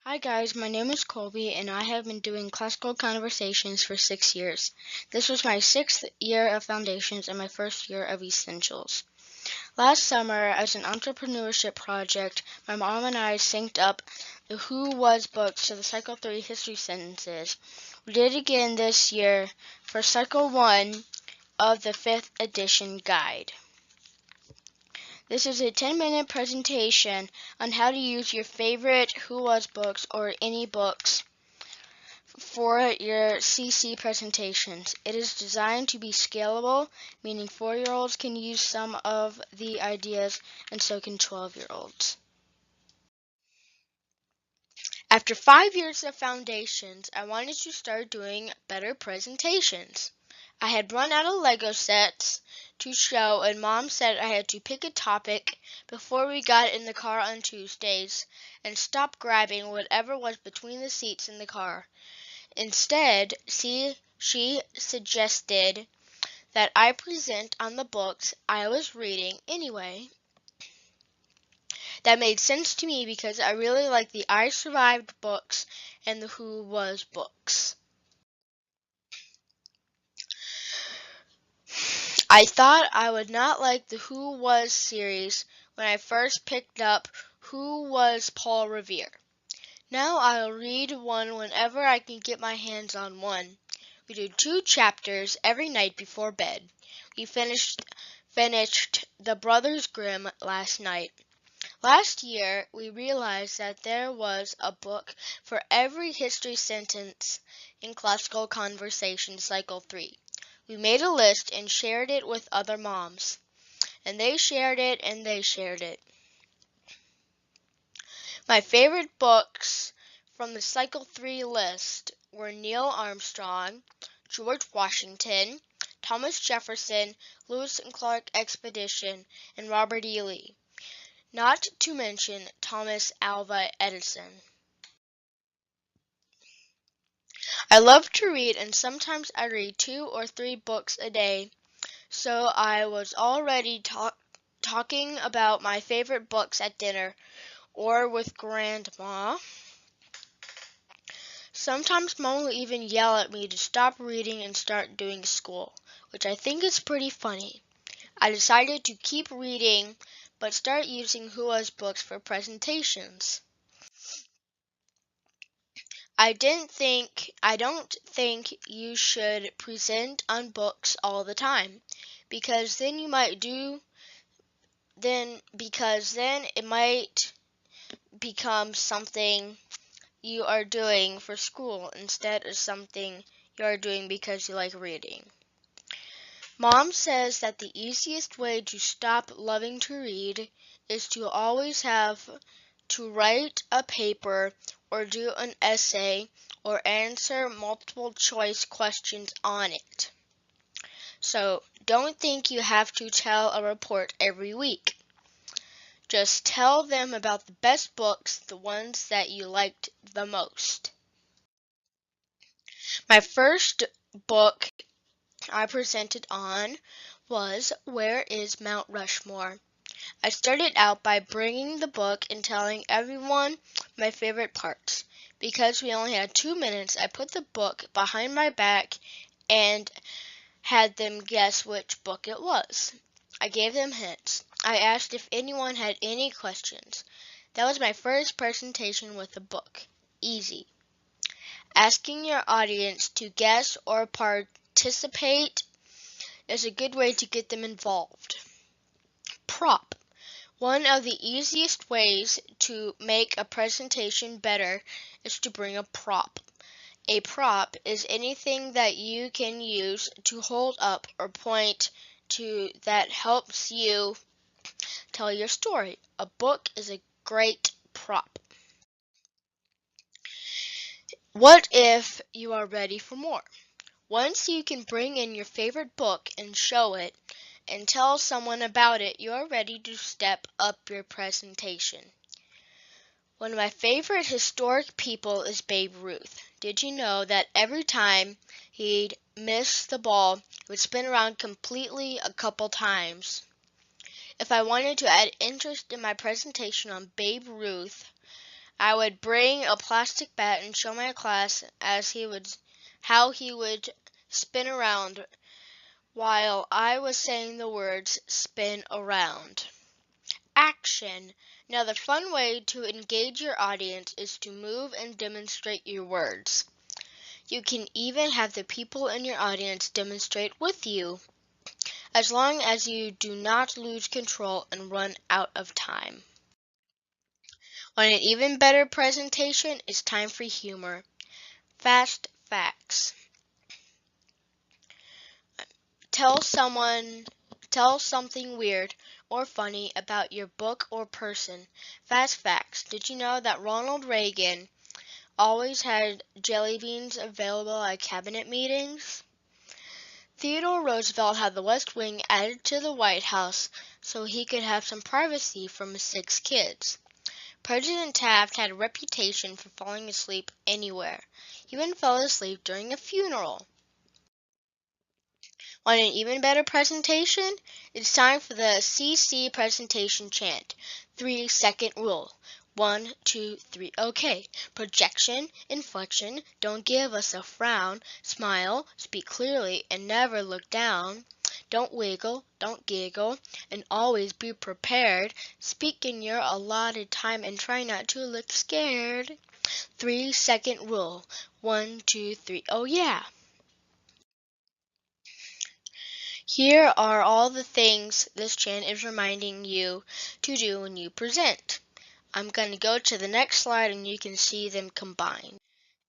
Hi guys, my name is Colby and I have been doing classical conversations for 6 years. This was my 6th year of foundations and my first year of essentials. Last summer, as an entrepreneurship project, my mom and I synced up the Who Was books to the Cycle 3 history sentences. We did it again this year for Cycle 1 of the 5th edition guide. This is a 10-minute presentation on how to use your favorite Who Was books or any books for your CC presentations. It is designed to be scalable, meaning 4-year-olds can use some of the ideas and so can 12-year-olds. After 5 years of foundations, I wanted to start doing better presentations. I had run out of Lego sets to show, and Mom said I had to pick a topic before we got in the car on Tuesdays and stop grabbing whatever was between the seats in the car. Instead, she suggested that I present on the books I was reading anyway. That made sense to me because I really like the I Survived books and the Who Was books. I thought I would not like the Who Was series when I first picked up Who Was Paul Revere. Now I'll read one whenever I can get my hands on one. We do 2 chapters every night before bed. We finished The Brothers Grimm last night. Last year, we realized that there was a book for every history sentence in Classical Conversation Cycle 3. We made a list and shared it with other moms. And they shared it and they shared it. My favorite books from the Cycle 3 list were Neil Armstrong, George Washington, Thomas Jefferson, Lewis and Clark Expedition, and Robert E. Lee. Not to mention Thomas Alva Edison. I love to read, and sometimes I read 2 or 3 books a day, so I was already talking about my favorite books at dinner or with Grandma. Sometimes Mom will even yell at me to stop reading and start doing school, which I think is pretty funny. I decided to keep reading, but start using Who Was books for presentations. I don't think you should present on books all the time, because then it might become something you are doing for school instead of something you are doing because you like reading. Mom says that the easiest way to stop loving to read is to always have to write a paper or do an essay or answer multiple choice questions on it. So don't think you have to tell a report every week. Just tell them about the best books, the ones that you liked the most. My first book I presented on was Where is Mount Rushmore? I started out by bringing the book and telling everyone my favorite parts. Because we only had 2 minutes, I put the book behind my back and had them guess which book it was. I gave them hints. I asked if anyone had any questions. That was my first presentation with a book. Easy. Asking your audience to guess or participate is a good way to get them involved. Prop. One of the easiest ways to make a presentation better is to bring a prop. A prop is anything that you can use to hold up or point to that helps you tell your story. A book is a great prop. What if you are ready for more? Once you can bring in your favorite book and show it and tell someone about it, you are ready to step up your presentation. One of my favorite historic people is Babe Ruth. Did you know that every time he'd miss the ball, it would spin around completely a couple times? If I wanted to add interest in my presentation on Babe Ruth, I would bring a plastic bat and show my class how he would spin around while I was saying the words spin around. Action. Another fun way to engage your audience is to move and demonstrate your words. You can even have the people in your audience demonstrate with you, as long as you do not lose control and run out of time. On an even better presentation, it's time for humor. Fast facts. Tell something weird or funny about your book or person. Fast facts. Did you know that Ronald Reagan always had jelly beans available at cabinet meetings? Theodore Roosevelt had the West Wing added to the White House so he could have some privacy from his 6 kids. President Taft had a reputation for falling asleep anywhere. He even fell asleep during a funeral. Want an even better presentation? It's time for the CC presentation chant. 3-second rule. 1, 2, 3, okay. Projection, inflection, don't give us a frown. Smile, speak clearly, and never look down. Don't wiggle, don't giggle, and always be prepared. Speak in your allotted time and try not to look scared. 3-second rule. 1, 2, 3, oh yeah. Here are all the things this chant is reminding you to do when you present. I'm going to go to the next slide and you can see them combined.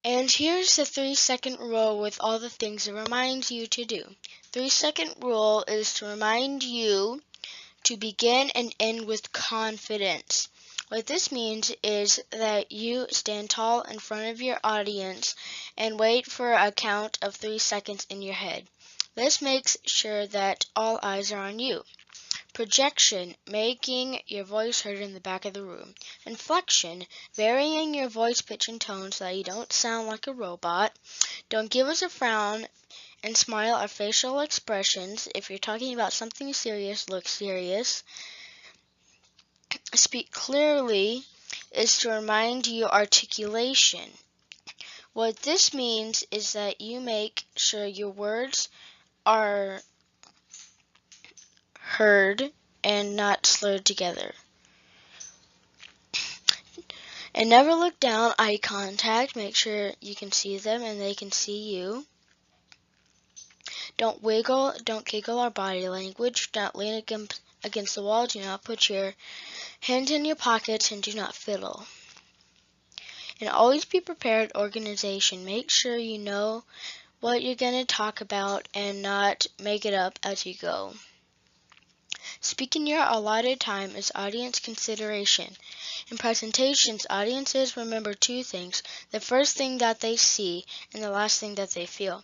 And here's the 3-second rule with all the things it reminds you to do. 3-second rule is to remind you to begin and end with confidence. What this means is that you stand tall in front of your audience and wait for a count of 3 seconds in your head. This makes sure that all eyes are on you. Projection, making your voice heard in the back of the room. Inflection, varying your voice pitch and tone so that you don't sound like a robot. Don't give us a frown, and smile are facial expressions. If you're talking about something serious, look serious. Speak clearly is to remind you articulation. What this means is that you make sure your words are heard and not slurred together. And never look down, eye contact. Make sure you can see them and they can see you. Don't wiggle, don't giggle our body language. Do not lean against the wall. Do not put your hands in your pockets and do not fiddle. And always be prepared organization. Make sure you know what you're going to talk about and not make it up as you go. Speak in your allotted time is audience consideration. In presentations, audiences remember 2 things. The first thing that they see and the last thing that they feel.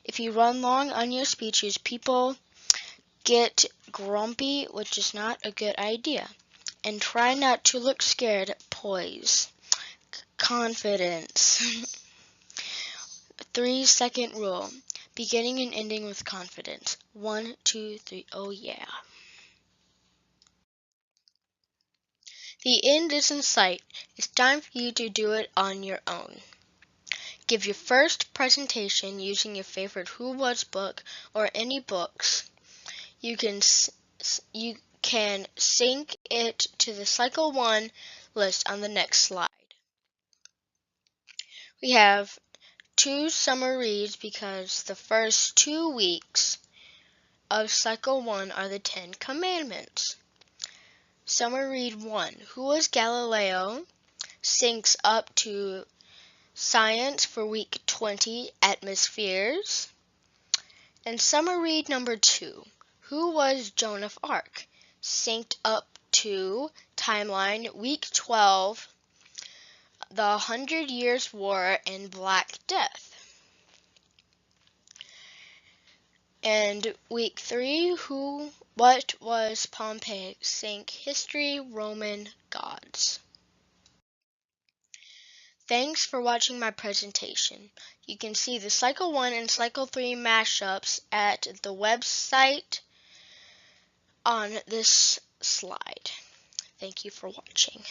If you run long on your speeches, people get grumpy, which is not a good idea. And try not to look scared. Poise. Confidence. 3-second rule. Beginning and ending with confidence. 1, 2, 3, oh yeah. The end is in sight. It's time for you to do it on your own. Give your first presentation using your favorite Who Was book or any books. You can sync it to the Cycle 1 list on the next slide. We have 2 summer reads because the first 2 weeks of Cycle 1 are the 10 Commandments. Summer Read 1, Who Was Galileo? Syncs up to Science for Week 20, Atmospheres. And Summer Read number 2, Who Was Joan of Arc? Synced up to Timeline, Week 12, The 100 Years' War and Black Death. And Week 3, What Was Pompeii? Sync History, Roman Gods. Thanks for watching my presentation. You can see the Cycle 1 and Cycle 3 mashups at the website on this slide. Thank you for watching.